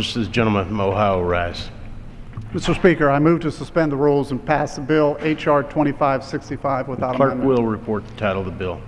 The gentleman from Ohio rise. Mr. Speaker, I move to suspend the rules and pass the bill H.R. 2565 without Clerk amendment. will report the title of the bill.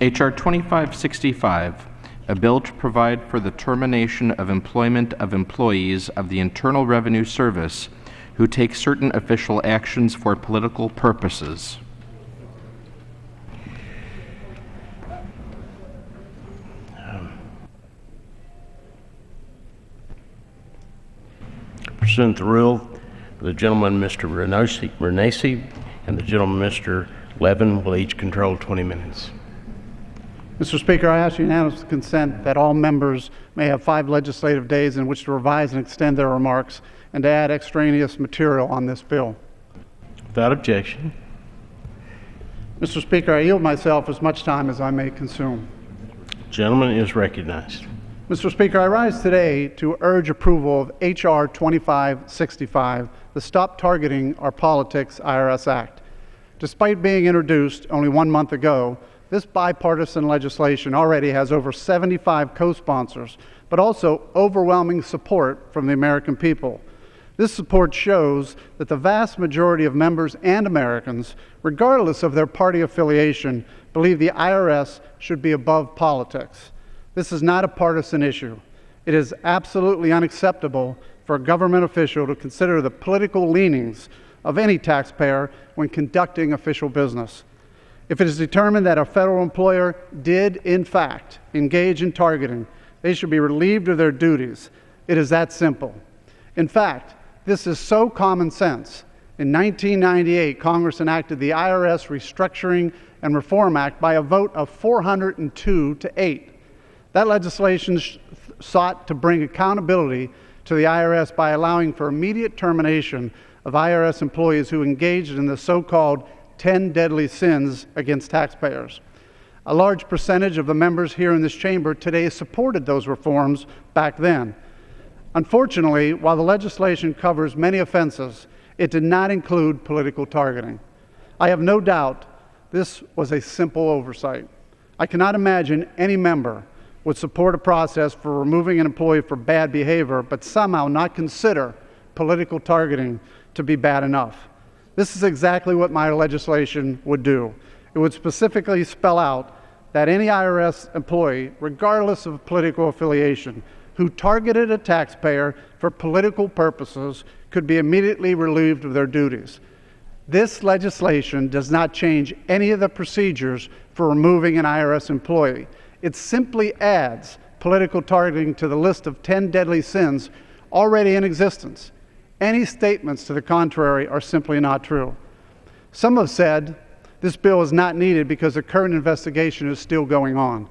H.R. 2565, a bill to provide for the termination of employment of employees of the Internal Revenue Service who take certain official actions for political purposes. Pursuant to the rule, the gentleman, Mr. Renacci, and the gentleman, Mr. Levin, will each control 20 minutes. Mr. Speaker, I ask unanimous consent that all members may have 5 legislative days in which to revise and extend their remarks and to add extraneous material on this bill. Without objection. Mr. Speaker, I yield myself as much time as I may consume. Gentleman is recognized. Mr. Speaker, I rise today to urge approval of H.R. 2565, the Stop Targeting Our Politics IRS Act. Despite being introduced only 1 month ago, this bipartisan legislation already has over 75 co-sponsors, but also overwhelming support from the American people. This support shows that the vast majority of members and Americans, regardless of their party affiliation, believe the IRS should be above politics. This is not a partisan issue. It is absolutely unacceptable for a government official to consider the political leanings of any taxpayer when conducting official business. If it is determined that a federal employer did, in fact, engage in targeting, they should be relieved of their duties. It is that simple. In fact, this is so common sense. In 1998, Congress enacted the IRS Restructuring and Reform Act by a vote of 402 to 8. That legislation sought to bring accountability to the IRS by allowing for immediate termination of IRS employees who engaged in the so-called 10 deadly sins against taxpayers. A large percentage of the members here in this chamber today supported those reforms back then. Unfortunately, while the legislation covers many offenses, it did not include political targeting. I have no doubt this was a simple oversight. I cannot imagine any member would support a process for removing an employee for bad behavior, but somehow not consider political targeting to be bad enough. This is exactly what my legislation would do. It would specifically spell out that any IRS employee, regardless of political affiliation, who targeted a taxpayer for political purposes could be immediately relieved of their duties. This legislation does not change any of the procedures for removing an IRS employee. It simply adds political targeting to the list of 10 deadly sins already in existence. Any statements to the contrary are simply not true. Some have said this bill is not needed because the current investigation is still going on.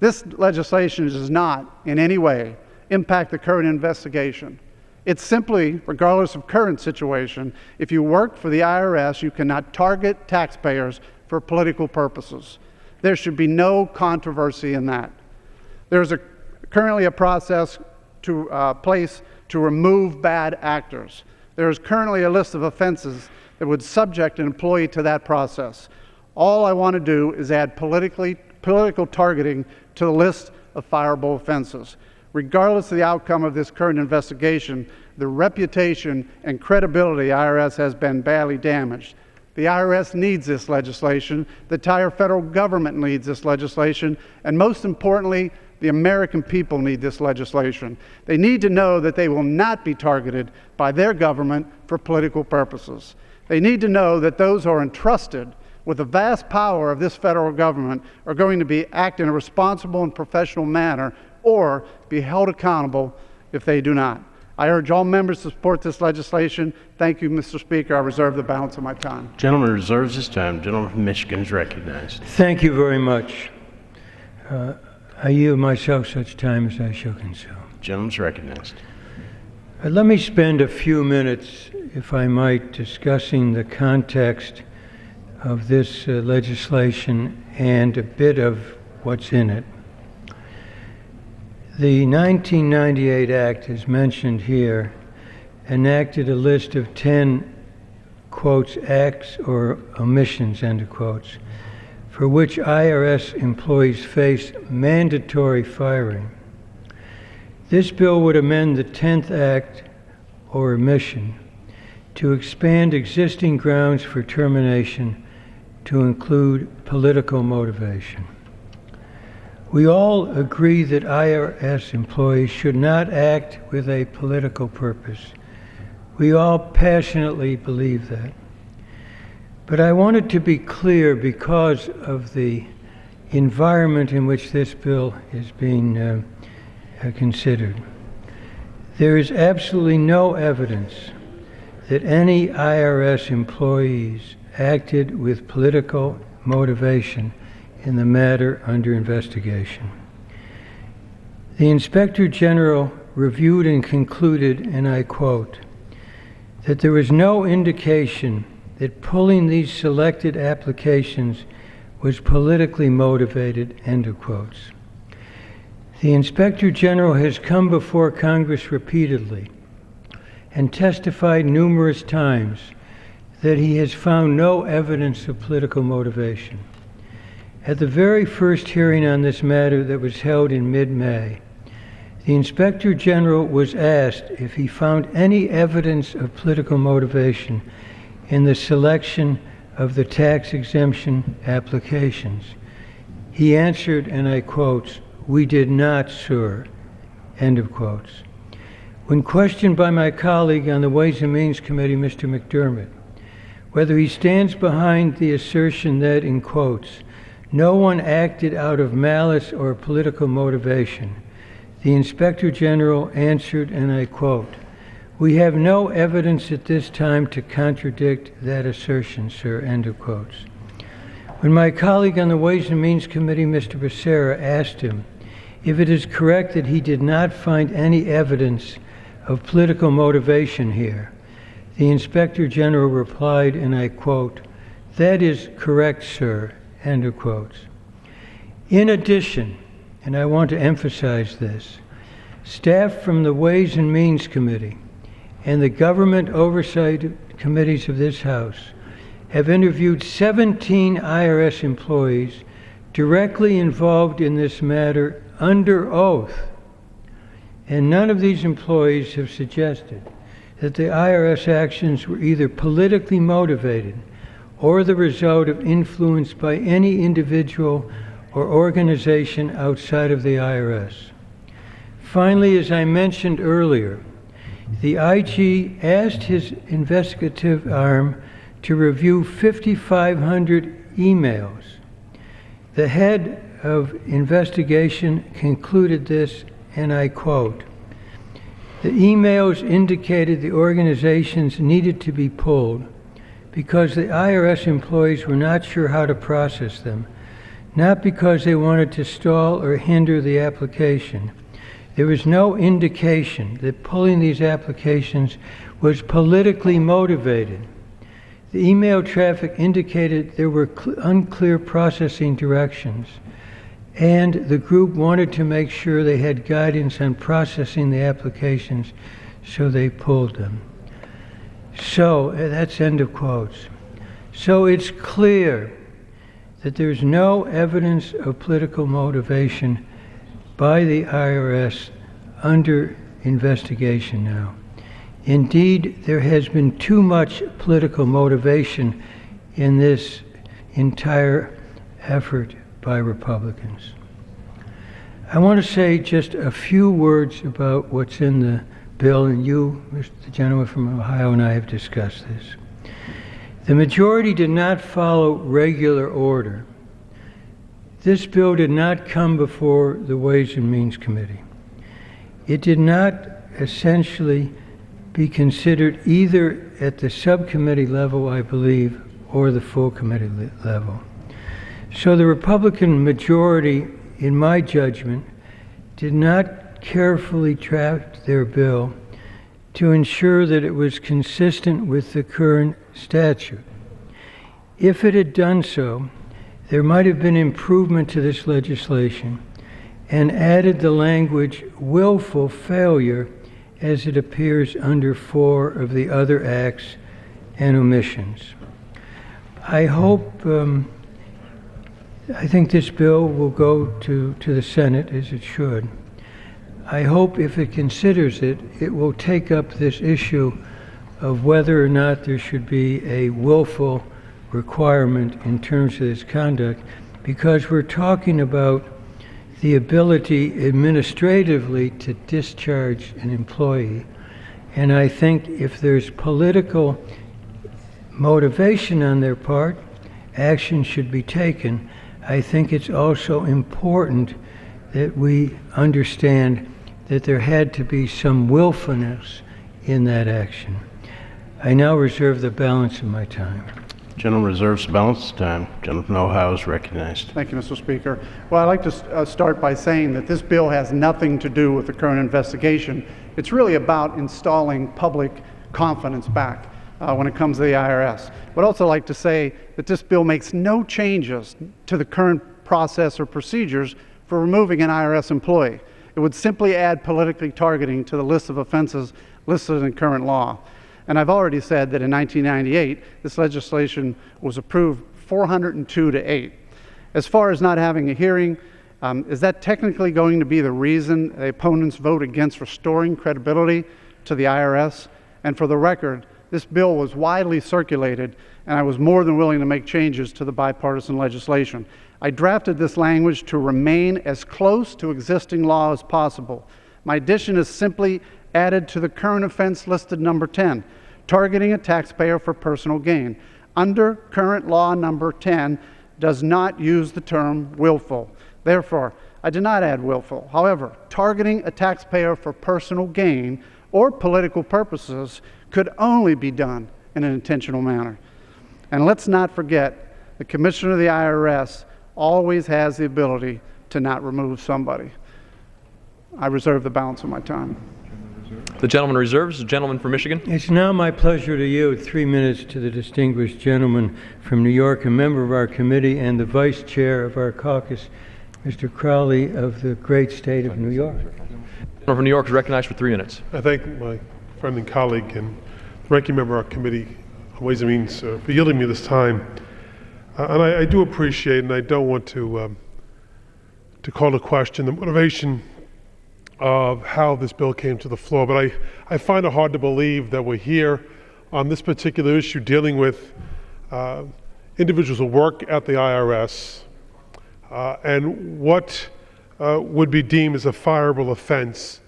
This legislation does not in any way impact the current investigation. It's simply, regardless of current situation, if you work for the IRS, you cannot target taxpayers for political purposes. There should be no controversy in that. There's currently a process place to remove bad actors. There is currently a list of offenses that would subject an employee to that process. All I want to do is add political targeting to the list of fireable offenses. Regardless of the outcome of this current investigation, the reputation and credibility of the IRS has been badly damaged. The IRS needs this legislation, the entire federal government needs this legislation, and most importantly, the American people need this legislation. They need to know that they will not be targeted by their government for political purposes. They need to know that those who are entrusted with the vast power of this federal government are going to be act in a responsible and professional manner or be held accountable if they do not. I urge all members to support this legislation. Thank you, Mr. Speaker. I reserve the balance of my time. Gentleman reserves his time. Gentleman from Michigan is recognized. Thank you very much. I yield myself such time as I shall consume. Gentleman's recognized. Let me spend a few minutes, if I might, discussing the context of this legislation and a bit of what's in it. The 1998 Act, as mentioned here, enacted a list of 10, quotes, acts or omissions, end of quotes, for which IRS employees face mandatory firing. This bill would amend the 10th Act or omission to expand existing grounds for termination to include political motivation. We all agree that IRS employees should not act with a political purpose. We all passionately believe that. But I wanted to be clear because of the environment in which this bill is being considered. There is absolutely no evidence that any IRS employees acted with political motivation in the matter under investigation. The Inspector General reviewed and concluded, and I quote, that there was no indication that pulling these selected applications was politically motivated, end of quotes. The Inspector General has come before Congress repeatedly and testified numerous times that he has found no evidence of political motivation. At the very first hearing on this matter that was held in mid-May, the Inspector General was asked if he found any evidence of political motivation in the selection of the tax exemption applications. He answered, and I quote, "We did not, sir," end of quotes. When questioned by my colleague on the Ways and Means Committee, Mr. McDermott, whether he stands behind the assertion that, in quotes, no one acted out of malice or political motivation, the Inspector General answered, and I quote, "We have no evidence at this time to contradict that assertion, sir," end of quotes. When my colleague on the Ways and Means Committee, Mr. Becerra, asked him if it is correct that he did not find any evidence of political motivation here, the Inspector General replied, and I quote, "That is correct, sir," end of quotes. In addition, and I want to emphasize this, staff from the Ways and Means Committee and the government oversight committees of this House have interviewed 17 IRS employees directly involved in this matter under oath, and none of these employees have suggested that the IRS actions were either politically motivated or the result of influence by any individual or organization outside of the IRS. Finally, as I mentioned earlier, the IG asked his investigative arm to review 5,500 emails. The head of investigation concluded this, and I quote, "The emails indicated the organizations needed to be pulled because the IRS employees were not sure how to process them, not because they wanted to stall or hinder the application. There was no indication that pulling these applications was politically motivated. The email traffic indicated there were unclear processing directions, and the group wanted to make sure they had guidance on processing the applications, so they pulled them." So, that's end of quotes. So it's clear that there's no evidence of political motivation by the IRS under investigation now. Indeed, there has been too much political motivation in this entire effort by Republicans. I want to say just a few words about what's in the bill, and you, the gentleman from Ohio, and I have discussed this. The majority did not follow regular order. This bill did not come before the Ways and Means Committee. It did not essentially be considered either at the subcommittee level, I believe, or the full committee level. So the Republican majority, in my judgment, did not carefully draft their bill to ensure that it was consistent with the current statute. If it had done so, there might have been improvement to this legislation and added the language willful failure as it appears under 4 of the other acts and omissions. I think this bill will go to the Senate, as it should. I hope if it considers it, it will take up this issue of whether or not there should be a willful requirement in terms of this conduct, because we're talking about the ability administratively to discharge an employee. And I think if there's political motivation on their part, action should be taken. I think it's also important that we understand that there had to be some willfulness in that action. I now reserve the balance of my time. Gentleman reserves the balance of time. Gentleman from Ohio is recognized. Thank you, Mr. Speaker. Well, I'd like to start by saying that this bill has nothing to do with the current investigation. It's really about installing public confidence back when it comes to the IRS. But also like to say that this bill makes no changes to the current process or procedures for removing an IRS employee. It would simply add politically targeting to the list of offenses listed in current law. And I've already said that in 1998, this legislation was approved 402 to 8. As far as not having a hearing, is that technically going to be the reason the opponents vote against restoring credibility to the IRS? And for the record, this bill was widely circulated, and I was more than willing to make changes to the bipartisan legislation. I drafted this language to remain as close to existing law as possible. My addition is simply added to the current offense listed number 10, targeting a taxpayer for personal gain. Under current law number 10 does not use the term willful. Therefore, I did not add willful. However, targeting a taxpayer for personal gain or political purposes could only be done in an intentional manner. And let's not forget, the Commissioner of the IRS always has the ability to not remove somebody. I reserve the balance of my time. The gentleman reserves. The gentleman from Michigan. It's now my pleasure to yield 3 minutes to the distinguished gentleman from New York, a member of our committee and the vice chair of our caucus, Mr. Crowley of the great state of New York. The gentleman from New York is recognized for 3 minutes. I thank my friend and colleague and ranking member of our committee on Ways and Means for yielding me this time. And I do appreciate, and I don't want to call to question the motivation of how this bill came to the floor, but I find it hard to believe that we're here on this particular issue dealing with individuals who work at the IRS and what would be deemed as a fireable offense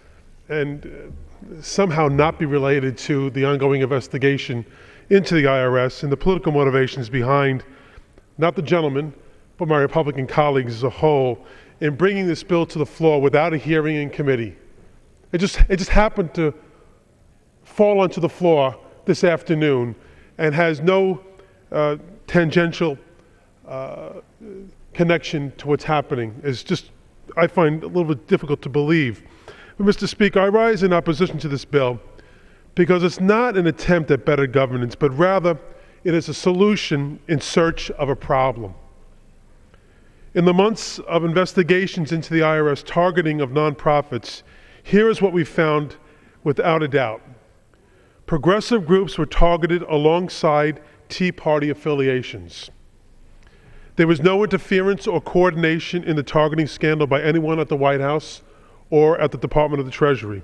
and somehow not be related to the ongoing investigation into the IRS and the political motivations behind not the gentleman, but my Republican colleagues as a whole, in bringing this bill to the floor without a hearing in committee. It just happened to fall onto the floor this afternoon and has no tangential connection to what's happening. It's just, I find a little bit difficult to believe. But Mr. Speaker, I rise in opposition to this bill because it's not an attempt at better governance, but rather it is a solution in search of a problem. In the months of investigations into the IRS targeting of nonprofits, here is what we found without a doubt. Progressive groups were targeted alongside Tea Party affiliations. There was no interference or coordination in the targeting scandal by anyone at the White House or at the Department of the Treasury.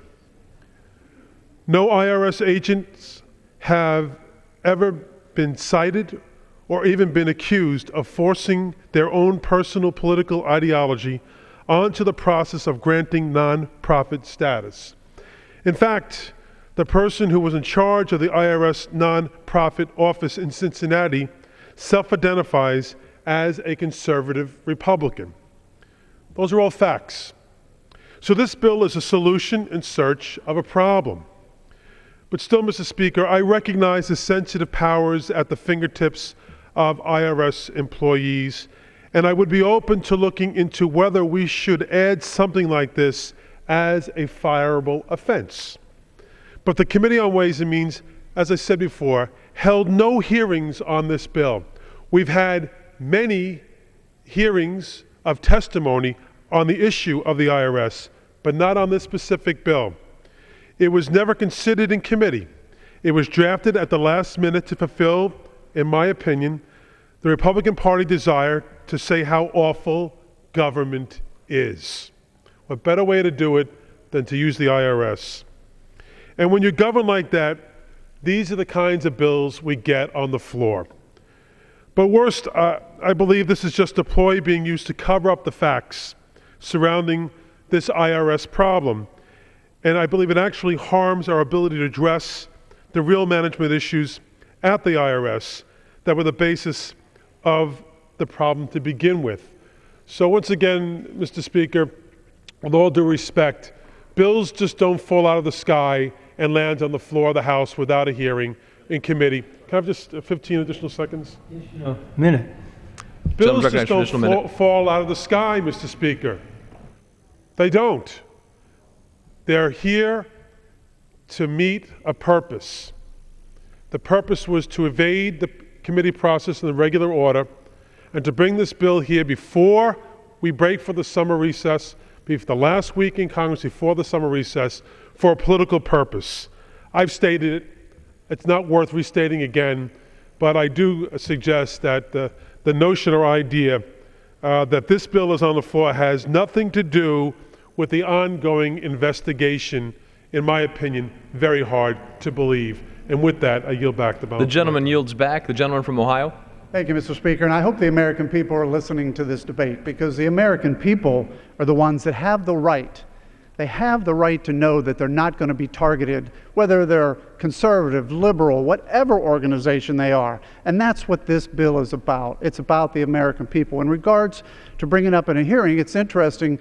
No IRS agents have ever been cited or even been accused of forcing their own personal political ideology onto the process of granting nonprofit status. In fact, the person who was in charge of the IRS nonprofit office in Cincinnati self-identifies as a conservative Republican. Those are all facts. So this bill is a solution in search of a problem. But still, Mr. Speaker, I recognize the sensitive powers at the fingertips of IRS employees, and I would be open to looking into whether we should add something like this as a fireable offense. But the Committee on Ways and Means, as I said before, held no hearings on this bill. We've had many hearings of testimony on the issue of the IRS, but not on this specific bill. It was never considered in committee. It was drafted at the last minute to fulfill, in my opinion, the Republican Party desire to say how awful government is. What better way to do it than to use the IRS. And when you govern like that, these are the kinds of bills we get on the floor. But worst, I believe this is just a ploy being used to cover up the facts surrounding this IRS problem. And I believe it actually harms our ability to address the real management issues at the IRS that were the basis of the problem to begin with. So once again, Mr. Speaker, with all due respect, bills just don't fall out of the sky and land on the floor of the House without a hearing in committee. Can I have just 15 additional seconds? No, minute. Bills recognized just for an additional don't fall out of the sky, Mr. Speaker. They don't. They're here to meet a purpose. The purpose was to evade the committee process in the regular order and to bring this bill here before we break for the summer recess, before the last week in Congress before the summer recess, for a political purpose. I've stated it. It's not worth restating again, but I do suggest that the notion or idea that this bill is on the floor has nothing to do with the ongoing investigation, in my opinion, very hard to believe. And with that, I yield back the balance. The gentleman yields back. The gentleman from Ohio. Thank you, Mr. Speaker. And I hope the American people are listening to this debate, because the American people are the ones that have the right. They have the right to know that they're not going to be targeted, whether they're conservative, liberal, whatever organization they are. And that's what this bill is about. It's about the American people. In regards to bringing up in a hearing, it's interesting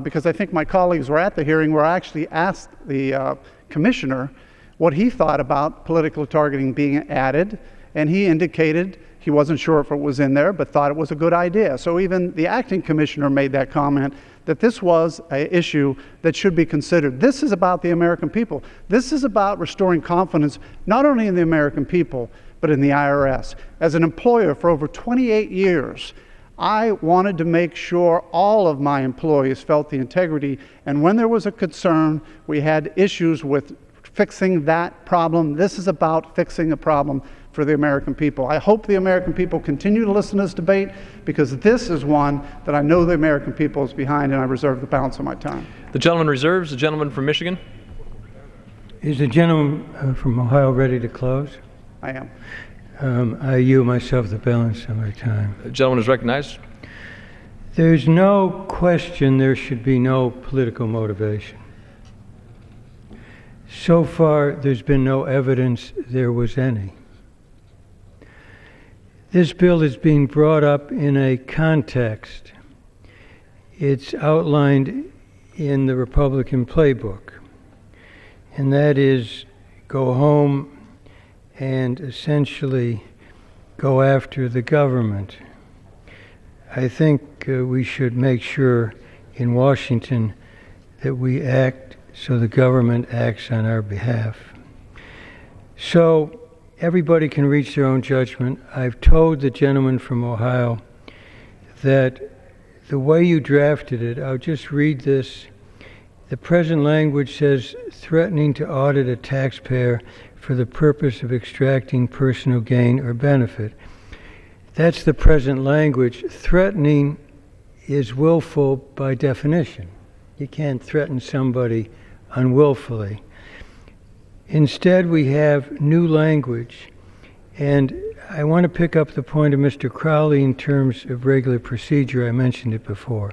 because I think my colleagues were at the hearing where I actually asked the commissioner what he thought about political targeting being added, and he indicated he wasn't sure if it was in there, but thought it was a good idea. So even the acting commissioner made that comment that this was an issue that should be considered. This is about the American people. This is about restoring confidence, not only in the American people, but in the IRS. As an employer for over 28 years, I wanted to make sure all of my employees felt the integrity, and when there was a concern, we had issues with fixing that problem. This is about fixing a problem for the American people. I hope the American people continue to listen to this debate, because this is one that I know the American people is behind, and I reserve the balance of my time. The gentleman reserves. The gentleman from Michigan. Is the gentleman from Ohio ready to close? I am. I yield myself the balance of my time. The gentleman is recognized. There's no question there should be no political motivation. So far, there's been no evidence there was any. This bill is being brought up in a context. It's outlined in the Republican playbook, and that is go home and essentially go after the government. I think we should make sure in Washington that we act so the government acts on our behalf. So everybody can reach their own judgment. I've told the gentleman from Ohio that the way you drafted it, I'll just read this. The present language says threatening to audit a taxpayer for the purpose of extracting personal gain or benefit. That's the present language. Threatening is willful by definition. You can't threaten somebody unwillfully. Instead, we have new language, and I want to pick up the point of Mr. Crowley in terms of regular procedure. I mentioned it before.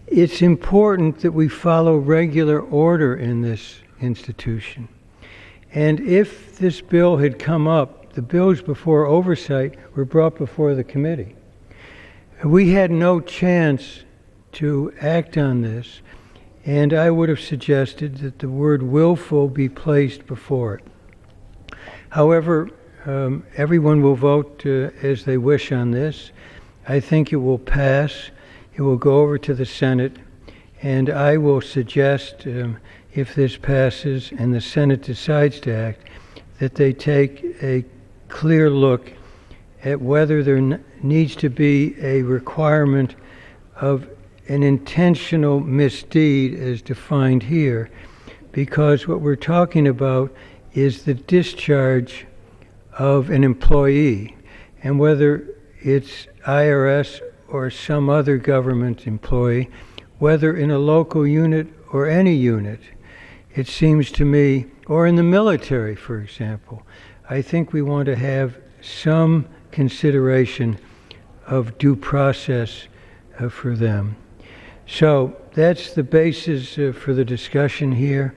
It's important that we follow regular order in this institution. And if this bill had come up, the bills before oversight were brought before the committee. We had no chance to act on this, and I would have suggested that the word willful be placed before it. However, everyone will vote as they wish on this. I think it will pass. It will go over to the Senate, and I will suggest, if this passes and the Senate decides to act, that they take a clear look at whether there needs to be a requirement of an intentional misdeed as defined here, because what we're talking about is the discharge of an employee, and whether it's IRS or some other government employee, whether in a local unit or any unit, it seems to me, or in the military, for example, I think we want to have some consideration of due process for them. So that's the basis for the discussion here.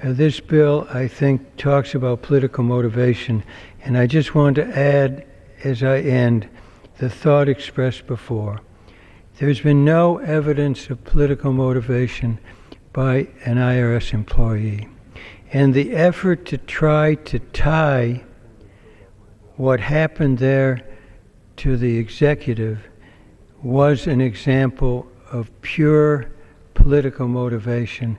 This bill, I think, talks about political motivation, and I just want to add, as I end, the thought expressed before. There's been no evidence of political motivation by an IRS employee. And the effort to try to tie what happened there to the executive was an example of pure political motivation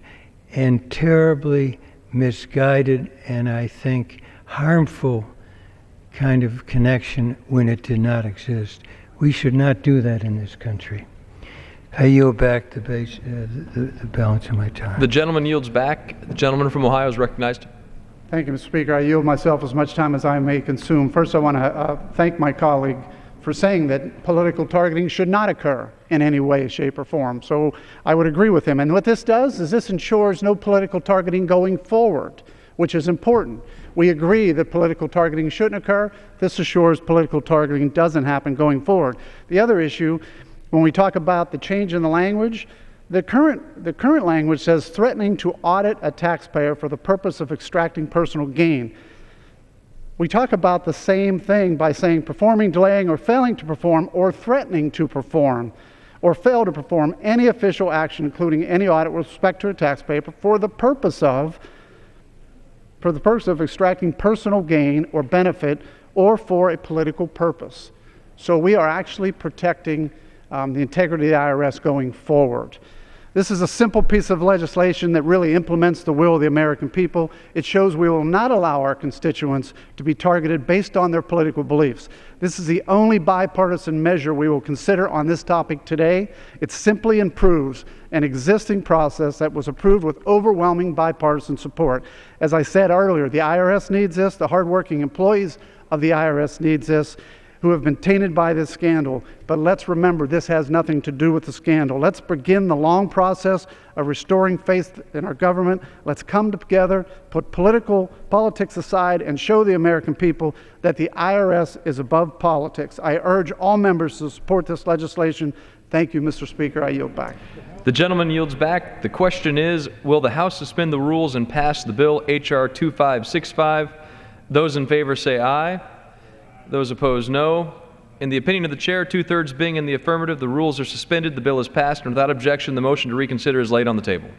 and terribly misguided and, I think, harmful kind of connection when it did not exist. We should not do that in this country. I yield back the balance of my time. The gentleman yields back. The gentleman from Ohio is recognized. Thank you, Mr. Speaker. I yield myself as much time as I may consume. First, I want to thank my colleague for saying that political targeting should not occur in any way, shape, or form. So I would agree with him. And what this does is this ensures no political targeting going forward, which is important. We agree that political targeting shouldn't occur. This assures political targeting doesn't happen going forward. The other issue, when we talk about the change in the language, the current language says threatening to audit a taxpayer for the purpose of extracting personal gain. We talk about the same thing by saying performing, delaying, or failing to perform, or threatening to perform, or fail to perform any official action, including any audit with respect to a taxpayer for the purpose of extracting personal gain or benefit, or for a political purpose. So we are actually protecting the integrity of the IRS going forward. This is a simple piece of legislation that really implements the will of the American people. It shows we will not allow our constituents to be targeted based on their political beliefs. This is the only bipartisan measure we will consider on this topic today. It simply improves an existing process that was approved with overwhelming bipartisan support. As I said earlier, the IRS needs this. The hardworking employees of the IRS needs this, who have been tainted by this scandal. But let's remember, this has nothing to do with the scandal. Let's begin the long process of restoring faith in our government. Let's come together, put politics aside, and show the American people that the IRS is above politics. I urge all members to support this legislation. Thank you, Mr. Speaker. I yield back. The gentleman yields back. The question is, will the House suspend the rules and pass the bill H.R. 2565? Those in favor say aye. Those opposed, no. In the opinion of the chair, 2/3 being in the affirmative, the rules are suspended. The bill is passed, and without objection, the motion to reconsider is laid on the table.